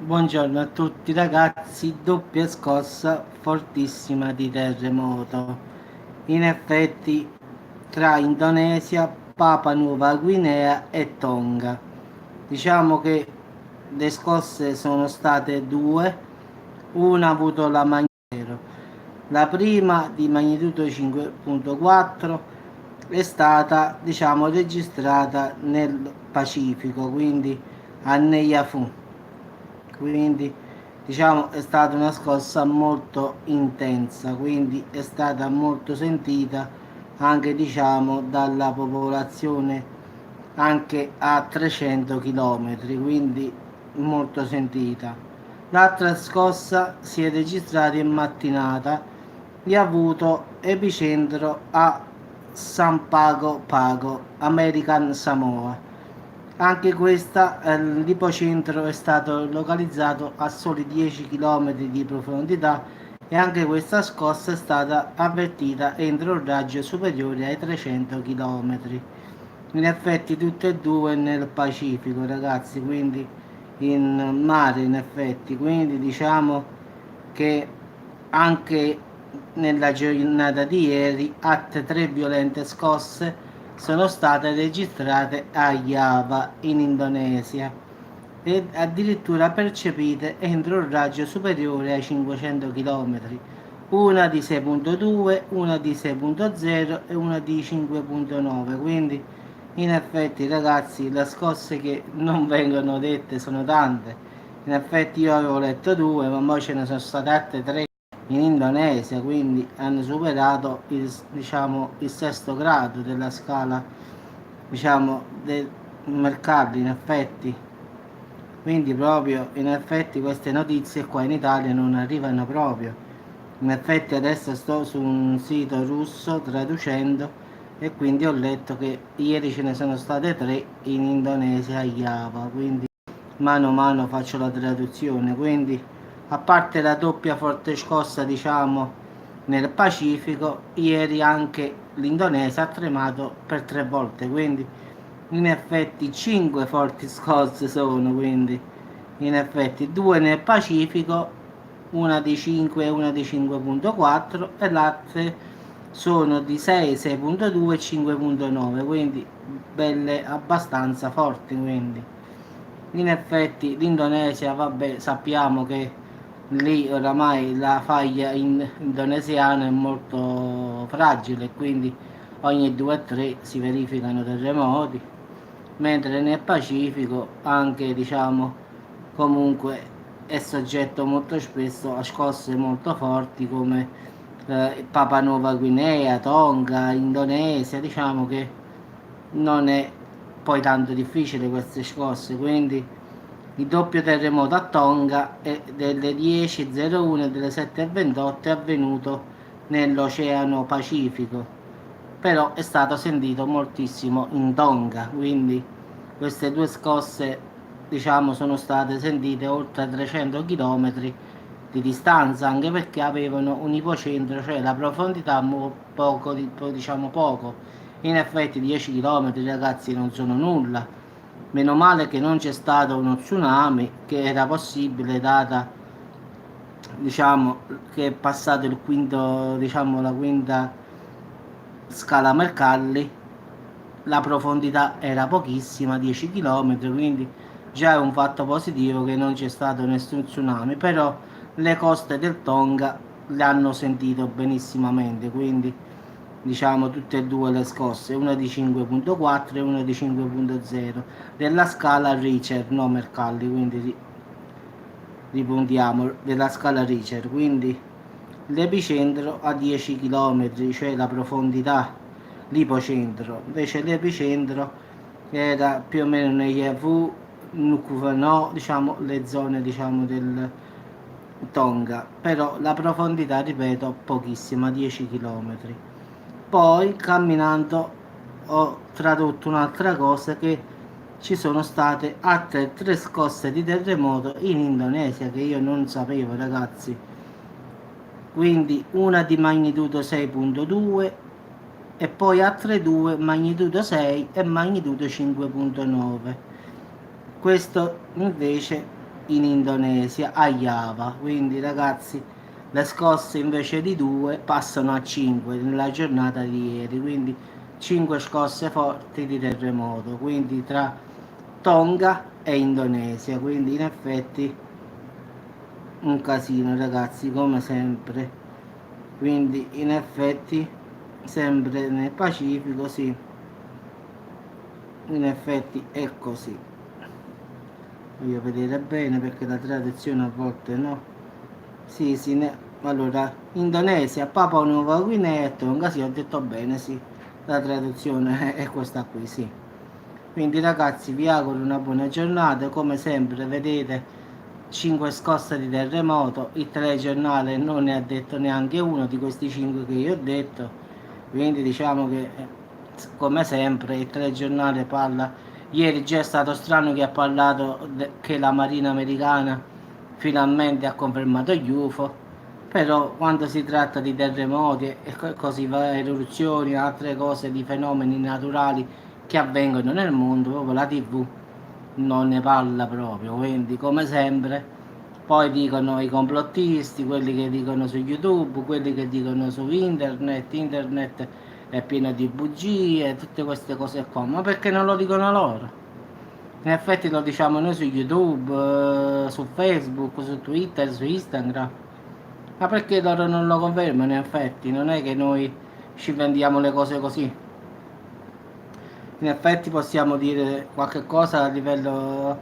Buongiorno a tutti ragazzi, doppia scossa fortissima di terremoto. In effetti tra Indonesia, Papua Nuova Guinea e Tonga. Diciamo che le scosse sono state due, una ha avuto la magnitudo. La prima di magnitudo 5.4 è stata, diciamo, registrata nel Pacifico, quindi a Neiafu, quindi diciamo è stata una scossa molto intensa, quindi è stata molto sentita anche diciamo dalla popolazione anche a 300 km, quindi molto sentita. L'altra scossa si è registrata in mattinata e ha avuto epicentro a San Pago Pago, American Samoa. Anche questa, l'ipocentro è stato localizzato a soli 10 km di profondità e anche questa scossa è stata avvertita entro un raggio superiore ai 300 km. In effetti tutte e due nel Pacifico, ragazzi, quindi in mare in effetti, quindi diciamo che anche nella giornata di ieri altre tre violente scosse sono state registrate a Java in Indonesia e addirittura percepite entro un raggio superiore ai 500 km, una di 6.2, una di 6.0 e una di 5.9. Quindi in effetti ragazzi le scosse che non vengono dette sono tante. In effetti io avevo letto due, ma poi ce ne sono state altre tre in Indonesia, quindi hanno superato il, diciamo, il sesto grado della scala, diciamo, del mercato in effetti. Quindi proprio in effetti queste notizie qua in Italia non arrivano proprio. In effetti adesso sto su un sito russo traducendo e quindi ho letto che ieri ce ne sono state tre in Indonesia a Java, quindi mano a mano faccio la traduzione, quindi a parte la doppia forte scossa diciamo nel Pacifico, ieri anche l'Indonesia ha tremato per tre volte, quindi in effetti 5 forti scosse sono, quindi in effetti due nel Pacifico, una di 5 e una di 5.4 e l'altre sono di 6, 6.2 e 5.9, quindi belle abbastanza forti, quindi in effetti l'Indonesia, vabbè, sappiamo che lì oramai la faglia indonesiana è molto fragile, quindi ogni 2 o 3 si verificano terremoti, mentre nel Pacifico anche diciamo comunque è soggetto molto spesso a scosse molto forti come Papua Nuova Guinea, Tonga, Indonesia, diciamo che non è poi tanto difficile queste scosse, quindi il doppio terremoto a Tonga è delle 10.01 e delle 7.28 è avvenuto nell'Oceano Pacifico, però è stato sentito moltissimo in Tonga, quindi queste due scosse diciamo sono state sentite oltre a 300 km di distanza, anche perché avevano un ipocentro, cioè la profondità poco, diciamo poco. In effetti 10 km ragazzi non sono nulla. Meno male che non c'è stato uno tsunami, che era possibile data diciamo che è passato il quinto, diciamo la quinta scala Mercalli, la profondità era pochissima, 10 km, quindi già è un fatto positivo che non c'è stato nessun tsunami, però le coste del Tonga le hanno sentito benissimamente, quindi diciamo tutte e due le scosse, una di 5.4 e una di 5.0 della scala Richter, no Mercalli, quindi ripuntiamo della scala Richter, quindi l'epicentro a 10 km, cioè la profondità, l'ipocentro, invece l'epicentro era più o meno negli Evu, Nuku'alofa, diciamo le zone diciamo del Tonga, però la profondità ripeto pochissima, 10 km. Poi camminando ho tradotto un'altra cosa, che ci sono state altre tre scosse di terremoto in Indonesia che io non sapevo ragazzi, quindi una di magnitudo 6.2 e poi altre due magnitudo 6 e magnitudo 5.9. Questo invece in Indonesia, a Java. Quindi ragazzi, le scosse invece di 2 passano a 5 nella giornata di ieri, quindi 5 scosse forti di terremoto, quindi tra Tonga e Indonesia, quindi in effetti un casino ragazzi, come sempre. Quindi in effetti sempre nel Pacifico, sì, in effetti è così. Voglio vedere bene perché la traduzione a volte no. Sì, sì, allora, Indonesia, Papua Nuova Guinea e Tonga, sì, ho detto bene, sì, la traduzione è questa qui, sì. Quindi ragazzi vi auguro una buona giornata, come sempre vedete 5 scosse di terremoto, il telegiornale non ne ha detto neanche uno di questi 5 che io ho detto, quindi diciamo che come sempre il telegiornale parla, ieri già è stato strano che ha parlato che la Marina americana finalmente ha confermato gli UFO, però quando si tratta di terremoti e così va, eruzioni e altre cose di fenomeni naturali che avvengono nel mondo, proprio la TV non ne parla proprio, quindi come sempre poi dicono i complottisti, quelli che dicono su YouTube, quelli che dicono su internet è pieno di bugie, tutte queste cose qua, ma perché non lo dicono loro? In effetti lo diciamo noi su YouTube, su Facebook, su Twitter, su Instagram, ma perché loro non lo confermano? In effetti non è che noi ci vendiamo le cose così. In effetti possiamo dire qualche cosa a livello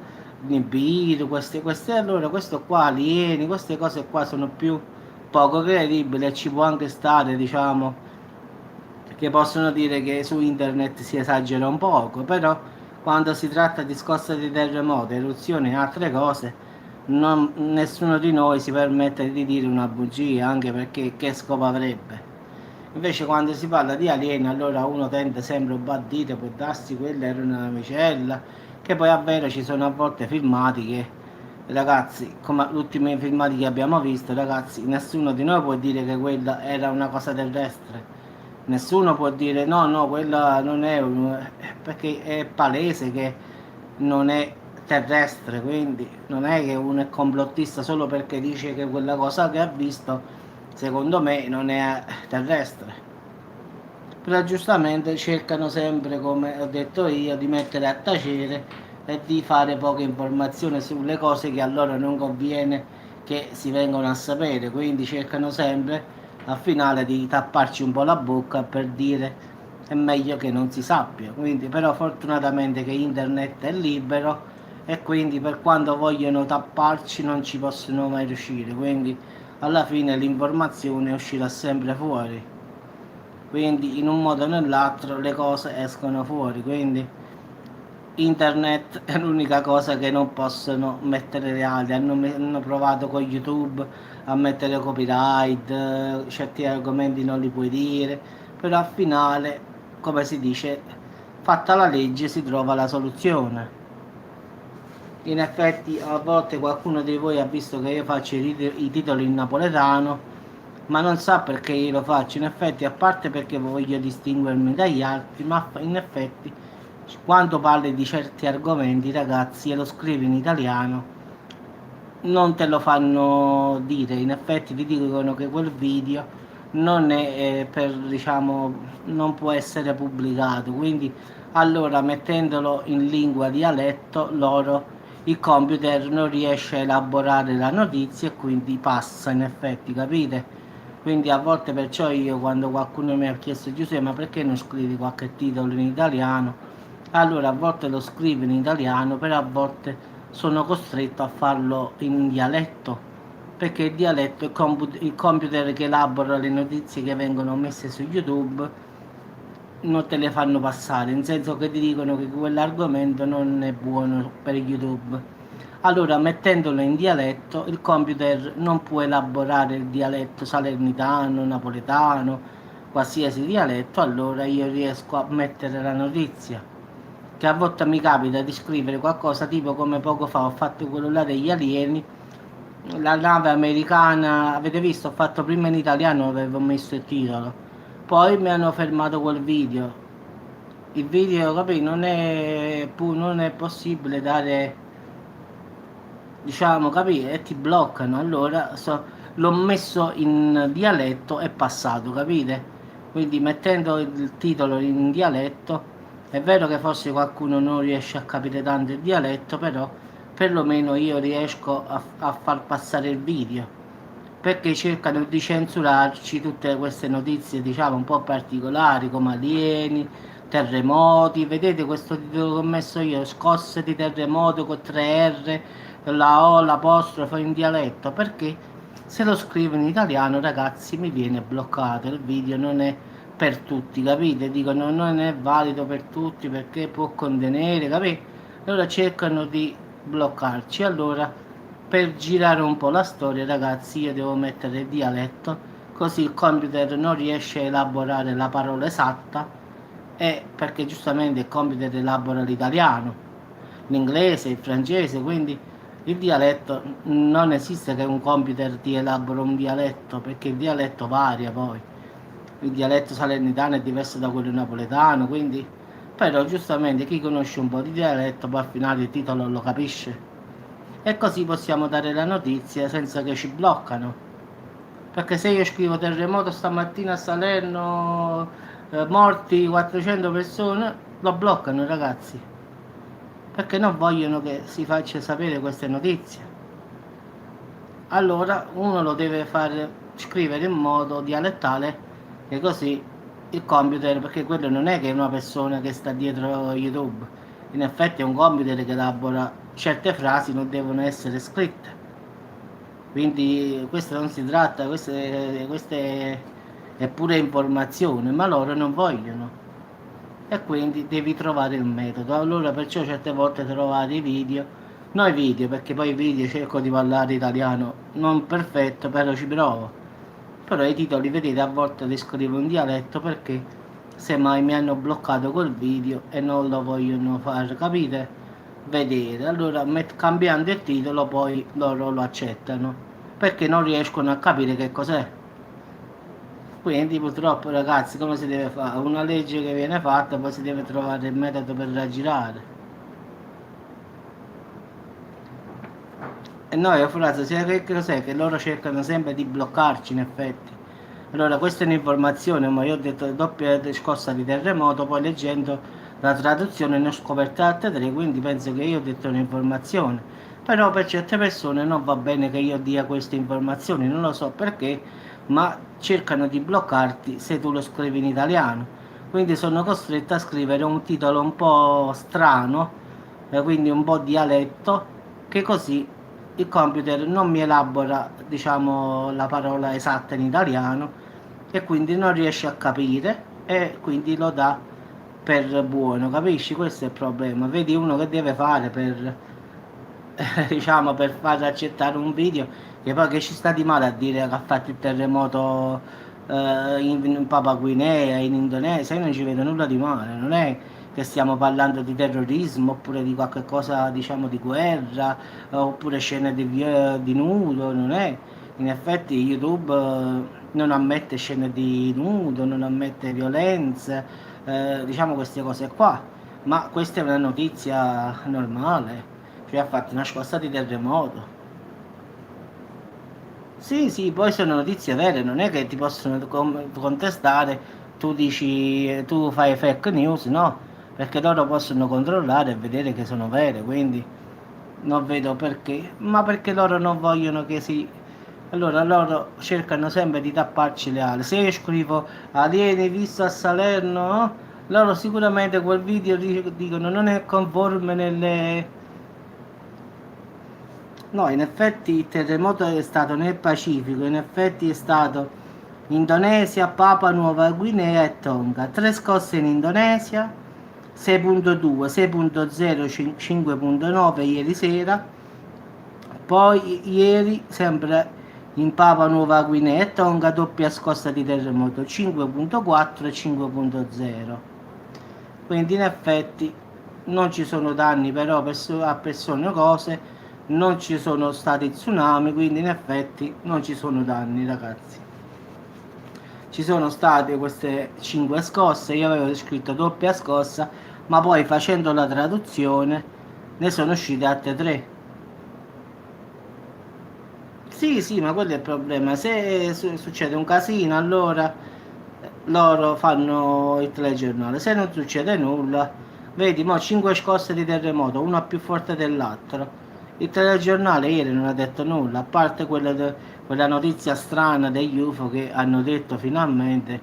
Nibiru, queste allora, questo qua, alieni, queste cose qua sono più poco credibili e ci può anche stare, diciamo, che possono dire che su internet si esagera un poco, però quando si tratta di scosse di terremoto, eruzioni e altre cose, nessuno di noi si permette di dire una bugia, anche perché che scopo avrebbe? Invece quando si parla di alieni allora uno tende sempre un po' a dire può darsi quella era una navicella, che poi è vero ci sono a volte filmati che ragazzi, come gli ultimi filmati che abbiamo visto ragazzi, nessuno di noi può dire che quella era una cosa terrestre, nessuno può dire no no quella non è perché è palese che non è terrestre, quindi non è che uno è complottista solo perché dice che quella cosa che ha visto secondo me non è terrestre. Però giustamente cercano sempre, come ho detto io, di mettere a tacere e di fare poca informazione sulle cose che a loro non conviene che si vengano a sapere, quindi cercano sempre al finale di tapparci un po' la bocca per dire è meglio che non si sappia. Quindi però fortunatamente che internet è libero e quindi per quando vogliono tapparci non ci possono mai riuscire, quindi alla fine l'informazione uscirà sempre fuori, quindi in un modo o nell'altro le cose escono fuori, quindi internet è l'unica cosa che non possono mettere reali, hanno provato con YouTube a mettere copyright, certi argomenti non li puoi dire, però al finale, come si dice, fatta la legge si trova la soluzione. In effetti a volte qualcuno di voi ha visto che io faccio i titoli in napoletano, ma non sa perché io lo faccio. In effetti, a parte perché voglio distinguermi dagli altri, ma in effetti quando parli di certi argomenti, ragazzi, e lo scrivi in italiano, non te lo fanno dire. In effetti ti dicono che quel video non è per, diciamo, non può essere pubblicato. Quindi allora mettendolo in lingua dialetto loro il computer non riesce a elaborare la notizia e quindi passa, in effetti, capite? Quindi a volte perciò io quando qualcuno mi ha chiesto Giuseppe ma perché non scrivi qualche titolo in italiano? Allora a volte lo scrivo in italiano, però a volte sono costretto a farlo in dialetto, perché il dialetto, il computer che elabora le notizie che vengono messe su YouTube non te le fanno passare, nel senso che ti dicono che quell'argomento non è buono per YouTube. Allora, mettendolo in dialetto, il computer non può elaborare il dialetto salernitano, napoletano, qualsiasi dialetto, allora io riesco a mettere la notizia. Che a volte mi capita di scrivere qualcosa tipo come poco fa ho fatto quello là degli alieni, la nave americana, avete visto, ho fatto prima in italiano, avevo messo il titolo, poi mi hanno fermato quel video. Il video, capì, non è possibile dare diciamo, capì? E ti bloccano. Allora l'ho messo in dialetto e passato, capite? Quindi mettendo il titolo in dialetto, è vero che forse qualcuno non riesce a capire tanto il dialetto, però perlomeno io riesco a far passare il video. Perché cercano di censurarci tutte queste notizie, diciamo, un po' particolari, come alieni, terremoti. Vedete questo titolo che ho messo io, scosse di terremoto con 3R, la O, l'apostrofo in dialetto, perché se lo scrivo in italiano, ragazzi, mi viene bloccato, il video non è per tutti, capite? Dicono non è valido per tutti perché può contenere, capite? Allora cercano di bloccarci. Allora, per girare un po' la storia, ragazzi, io devo mettere il dialetto, così il computer non riesce a elaborare la parola esatta, e perché giustamente il computer elabora l'italiano, l'inglese, il francese, quindi il dialetto non esiste che un computer ti elabora un dialetto, perché il dialetto varia poi. Il dialetto salernitano è diverso da quello napoletano, quindi però giustamente chi conosce un po' di dialetto poi al finale il titolo lo capisce. E così possiamo dare la notizia senza che ci bloccano. Perché se io scrivo terremoto stamattina a Salerno, morti 400 persone, lo bloccano, ragazzi. Perché non vogliono che si faccia sapere queste notizie. Allora uno lo deve far scrivere in modo dialettale, che così il computer, perché quello non è che è una persona che sta dietro YouTube, in effetti è un computer che elabora certe frasi, non devono essere scritte. Quindi questo non si tratta, è pure informazione, ma loro non vogliono. E quindi devi trovare il metodo. Allora perciò certe volte trovare i video, non i video, perché poi i video cerco di parlare italiano non perfetto, però ci provo. Però i titoli, vedete, a volte li scrivo in dialetto perché semmai mi hanno bloccato quel video e non lo vogliono far capire, vedere. Allora cambiando il titolo poi loro lo accettano, perché non riescono a capire che cos'è. Quindi purtroppo, ragazzi, come si deve fare? Una legge che viene fatta, poi si deve trovare il metodo per raggirare. E noi, frase, sia che cos'è? Che loro cercano sempre di bloccarci, in effetti. Allora, questa è un'informazione, ma io ho detto doppia scossa di terremoto, poi leggendo la traduzione ne ho scoperte altre tre, quindi penso che io ho detto un'informazione. Però per certe persone non va bene che io dia queste informazioni, non lo so perché, ma cercano di bloccarti se tu lo scrivi in italiano. Quindi sono costretto a scrivere un titolo un po' strano, quindi un po' dialetto, che così il computer non mi elabora, diciamo, la parola esatta in italiano e quindi non riesce a capire e quindi lo dà per buono, capisci? Questo è il problema. Vedi uno che deve fare per, diciamo, per far accettare un video che poi che ci sta di male a dire che ha fatto il terremoto in Papua Guinea, in Indonesia, io non ci vedo nulla di male, non è che stiamo parlando di terrorismo oppure di qualche cosa, diciamo, di guerra oppure scene di nudo, non è. In effetti YouTube non ammette scene di nudo, non ammette violenze, diciamo queste cose qua, ma questa è una notizia normale, cioè ha fatto una scossa di terremoto. Sì, sì, poi sono notizie vere, non è che ti possono contestare, tu dici, tu fai fake news, no, perché loro possono controllare e vedere che sono vere, quindi non vedo perché, ma perché loro non vogliono che si... Allora loro cercano sempre di tapparci le ali. Se io scrivo alieni visto a Salerno, no? Loro sicuramente quel video dicono non è conforme nelle... No, in effetti il terremoto è stato nel Pacifico, in effetti è stato Indonesia, Papua Nuova Guinea e Tonga. Tre scosse in Indonesia, 6.2, 6.0, 5.9 ieri sera, poi ieri sempre in Papua Nuova Guinea e Tonga doppia scossa di terremoto 5.4 e 5.0. Quindi in effetti non ci sono danni però a persone o cose, non ci sono stati tsunami, quindi in effetti non ci sono danni, ragazzi. Ci sono state queste 5 scosse, io avevo scritto doppia scossa, ma poi facendo la traduzione ne sono uscite altre 3. Sì, sì, ma quello è il problema. Se succede un casino, allora loro fanno il telegiornale. Se non succede nulla, vedi, mo 5 scosse di terremoto, una più forte dell'altra. Il telegiornale ieri non ha detto nulla, a parte quella notizia strana degli UFO che hanno detto finalmente,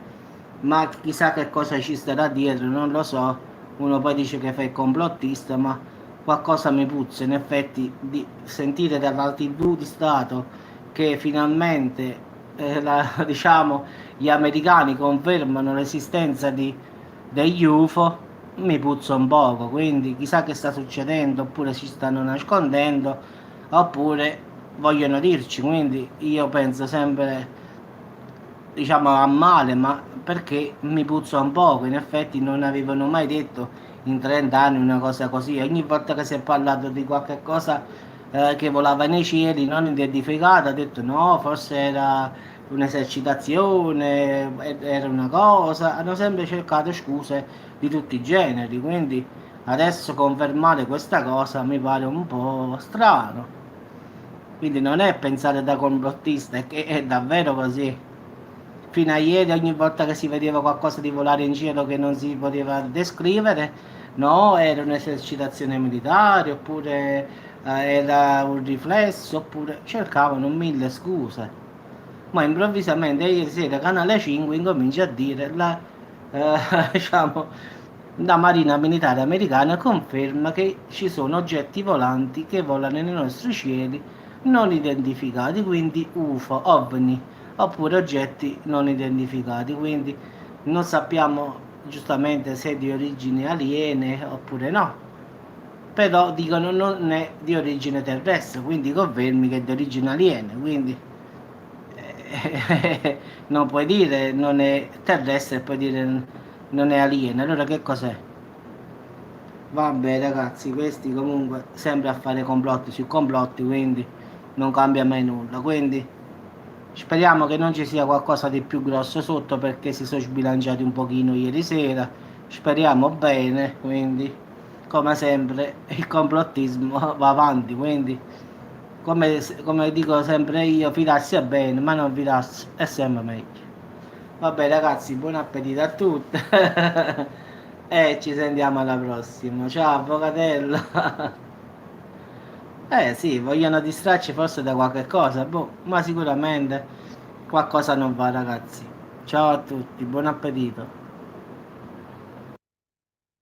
ma chissà che cosa ci starà dietro, non lo so. Uno poi dice che fa il complottista, ma qualcosa mi puzza in effetti di sentire dalla TV di Stato che finalmente diciamo, gli americani confermano l'esistenza degli UFO, mi puzza un poco, quindi chissà che sta succedendo, oppure si stanno nascondendo, oppure vogliono dirci, quindi io penso sempre, diciamo, a male, ma perché mi puzza un poco, in effetti non avevano mai detto in 30 anni una cosa così, ogni volta che si è parlato di qualche cosa che volava nei cieli non identificata, ha detto no, forse era un'esercitazione, era una cosa, hanno sempre cercato scuse di tutti i generi, quindi adesso confermare questa cosa mi pare un po' strano. Quindi non è pensare da complottista, è che è davvero così. Fino a ieri ogni volta che si vedeva qualcosa di volare in cielo che non si poteva descrivere, no, era un'esercitazione militare, oppure era un riflesso, oppure cercavano mille scuse. Ma improvvisamente ieri sera Canale 5 incomincia a dire diciamo, la Marina Militare Americana conferma che ci sono oggetti volanti che volano nei nostri cieli non identificati, quindi UFO, OVNI, oppure oggetti non identificati, quindi non sappiamo giustamente se è di origine aliene oppure no. Però dicono non è di origine terrestre, quindi confermi che è di origine aliene, quindi non puoi dire non è terrestre e puoi dire non è alieno, allora che cos'è? Vabbè ragazzi, questi comunque sempre a fare complotti su complotti, quindi non cambia mai nulla, quindi speriamo che non ci sia qualcosa di più grosso sotto perché si sono sbilanciati un pochino ieri sera, speriamo bene, quindi come sempre il complottismo va avanti, quindi come dico sempre io, fidarsi è bene, ma non fidarsi è sempre meglio. Vabbè ragazzi, buon appetito a tutti e ci sentiamo alla prossima. Ciao avvocatello. Sì, vogliono distrarci forse da qualche cosa, boh, ma sicuramente qualcosa non va ragazzi. Ciao a tutti, buon appetito.